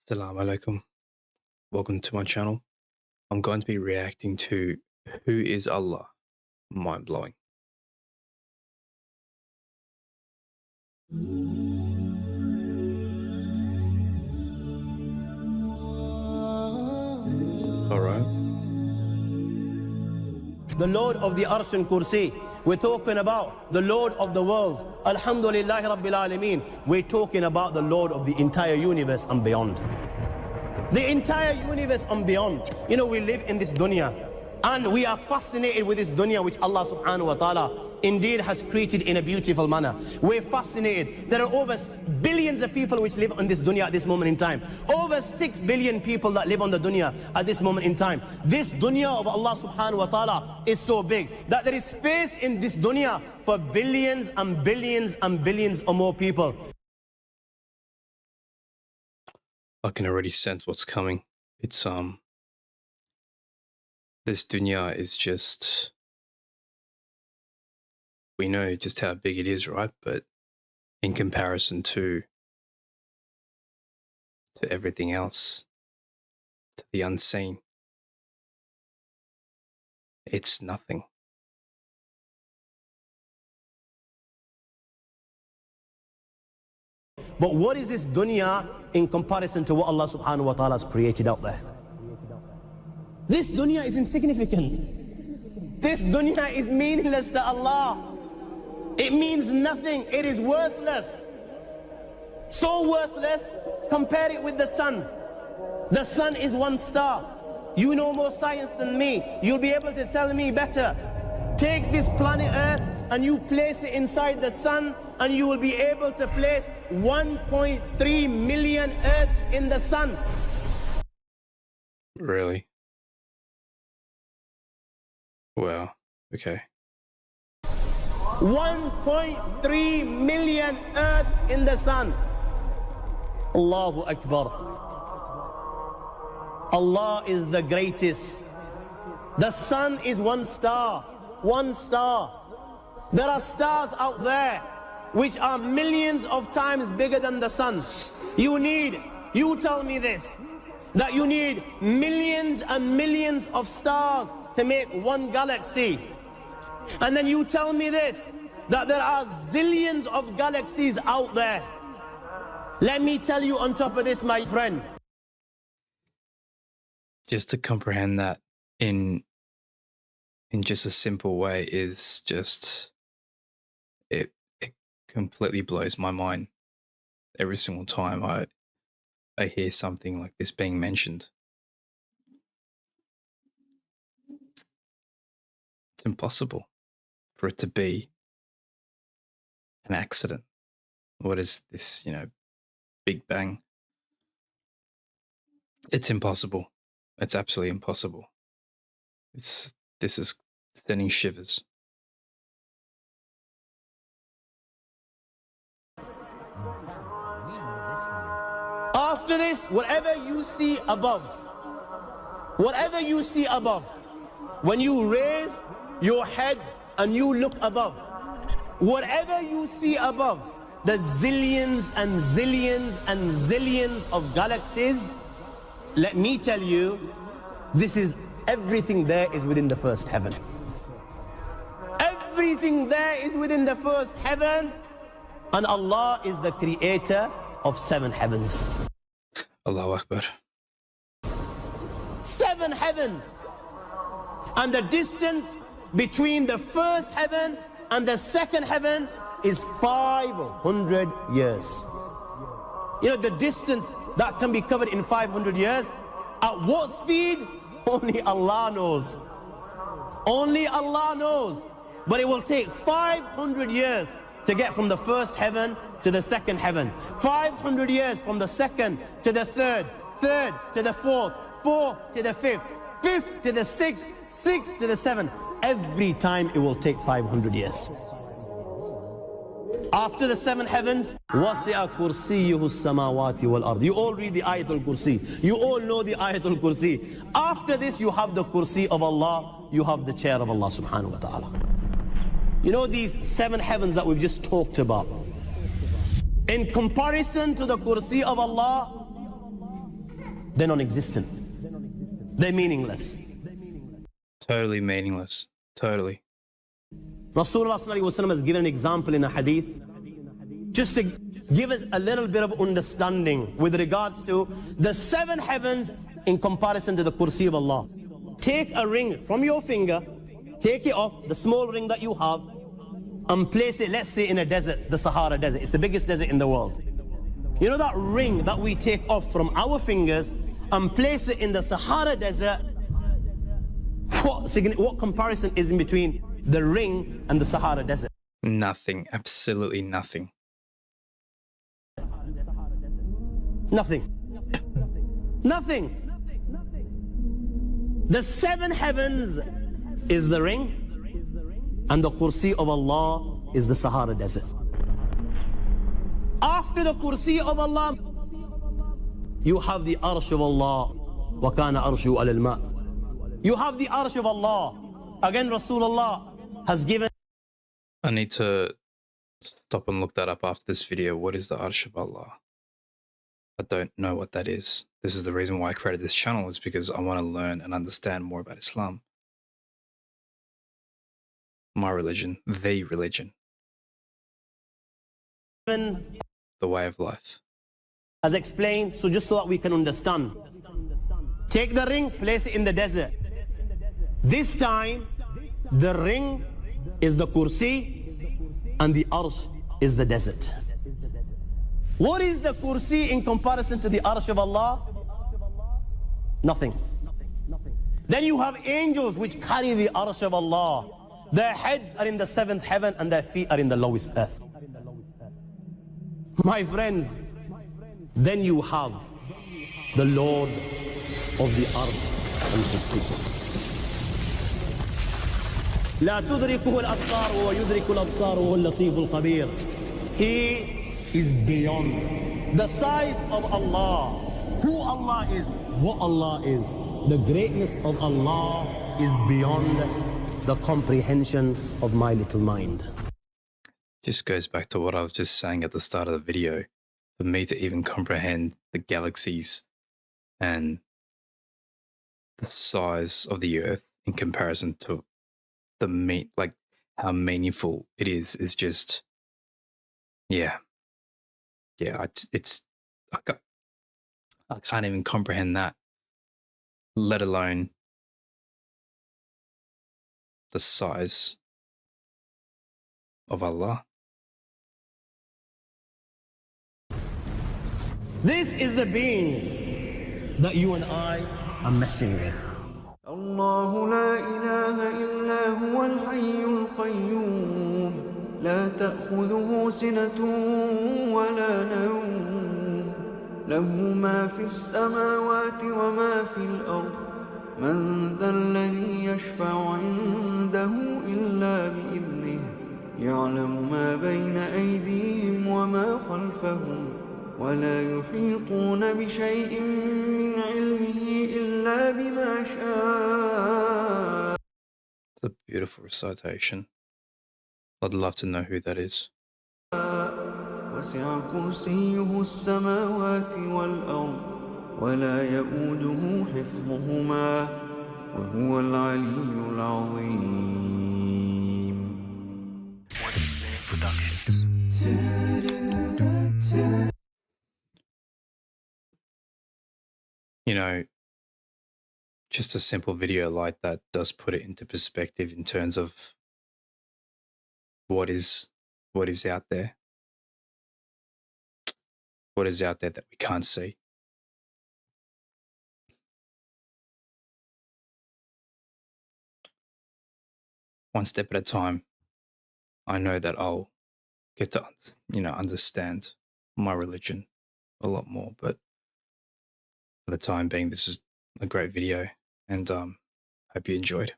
Assalamu alaikum. Welcome to my channel. I'm going to be reacting to Who is Allah? Mind blowing. Alright. The Lord of the Arsh and Kursi. We're talking about the Lord of the worlds. Alhamdulillah Rabbil Alameen. We're talking about the Lord of the entire universe and beyond. The entire universe and beyond. You know, we live in this dunya and we are fascinated with this dunya which Allah subhanahu wa ta'ala indeed has created in a beautiful manner. We're fascinated. There are over billions of people which live on this dunya at this moment in time. Over 6 billion people that live on the dunya at this moment in time. This dunya of Allah subhanahu wa ta'ala is so big that there is space in this dunya for billions and billions and billions or more people. I can already sense what's coming. It's this dunya is just, we know just how big it is, right? But in comparison to everything else, to the unseen, it's nothing. But what is this dunya in comparison to what Allah subhanahu wa ta'ala has created out there? This dunya is insignificant. This dunya is meaningless to Allah. It means nothing. It is worthless. So worthless, compare it with the sun. The sun is one star. You know more science than me. You'll be able to tell me better. Take this planet Earth and you place it inside the sun and you will be able to place 1.3 million Earths in the sun. Really? Wow. Okay. 1.3 million Earths in the sun. Allahu Akbar. Allah is the greatest. The sun is one star. One star. There are stars out there which are millions of times bigger than the sun. You tell me this, that you need millions and millions of stars to make one galaxy. And then you tell me this, that there are zillions of galaxies out there. Let me tell you on top of this, my friend. Just to comprehend that in just a simple way is just, it completely blows my mind every single time I hear something like this being mentioned. It's impossible for it to be an accident. What is this, Big Bang? It's impossible. It's absolutely impossible. This is sending shivers. After this, whatever you see above, when you raise your head and you look above, whatever you see above, the zillions and zillions and zillions of galaxies, let me tell you, everything there is within the first heaven. Everything there is within the first heaven, and Allah is the creator of 7 heavens. Allahu Akbar. 7 heavens. And the distance between the first heaven and the second heaven is 500 years. You know, the distance that can be covered in 500 years, at what speed? Only Allah knows. Only Allah knows. But it will take 500 years to get from the first heaven to the second heaven. 500 years from the second to the third, third to the fourth, fourth to the fifth, fifth to the sixth, sixth to the seventh. Every time it will take 500 years. After the 7 heavens, وَسِعَ كُرْسِيُّهُ السَّمَاوَاتِ وَالْأَرْضِ. You all read the Ayatul Kursi. You all know the Ayatul Kursi. After this, you have the Kursi of Allah. You have the chair of Allah subhanahu wa ta'ala. You know these 7 heavens that we've just talked about. In comparison to the Kursi of Allah, they're non-existent. They're meaningless. Totally meaningless. Totally. Rasulullah sallallahu alaihi wasallam has given an example in a hadith just to give us a little bit of understanding with regards to the 7 heavens in comparison to the kursi of Allah. Take a ring from your finger, take it off, the small ring that you have, and place it, let's say, in a desert, the Sahara Desert. It's the biggest desert in the world. You know that ring that we take off from our fingers and place it in the Sahara Desert? What comparison is in between the ring and the Sahara Desert? Nothing. Absolutely nothing. Nothing. Nothing. The 7 heavens is the ring, and the kursi of Allah is the Sahara Desert. After the kursi of Allah, you have the arsh of Allah. وَكَانَ أَرْشُهُ عَلَى الْمَاءِ. You have the arsh of Allah. Again, Rasulullah has given. I need to stop and look that up after this video. What is the Arsh of Allah? I don't know what that is. This is the reason why I created this channel, is because I want to learn and understand more about Islam. My religion, the religion. The way of life. As explained, so just so that we can understand. Take the ring, place it in the desert. This time, the ring is the kursi and the arsh is the desert. What is the kursi in comparison to the arsh of Allah? Nothing. Then you have angels which carry the arsh of Allah. Their heads are in the 7th heaven and their feet are in the lowest earth. My friends, then you have the Lord of the arsh and kursi. لا تدركه الأبصار ويدرك الأبصار وهو اللطيف الخبير. He is beyond the size of Allah, who Allah is, what Allah is. The greatness of Allah is beyond the comprehension of my little mind. Just goes back to what I was just saying at the start of the video. For me to even comprehend the galaxies and the size of the earth in comparison to like how meaningful it is just, yeah. I can't even comprehend that, let alone the size of Allah. This is the being that you and I are messing with. الله لا إله إلا هو الحي القيوم لا تأخذه سنة ولا نوم له ما في السماوات وما في الأرض من ذا الذي يشفع عنده إلا بإذنه يعلم ما بين أيديهم وما خلفهم ولا يحيطون بشيء من علمه إلا بما شاء. It's a beautiful recitation. I'd love to know who that is. وسع كرسيه السماوات والأرض ولا يؤوده حفظهما وهو العلي العظيم. Productions. You know, just a simple video like that does put it into perspective in terms of what is out there. What is out there that we can't see. One step at a time, I know that I'll get to, understand my religion a lot more, but for the time being, this is a great video, and hope you enjoyed.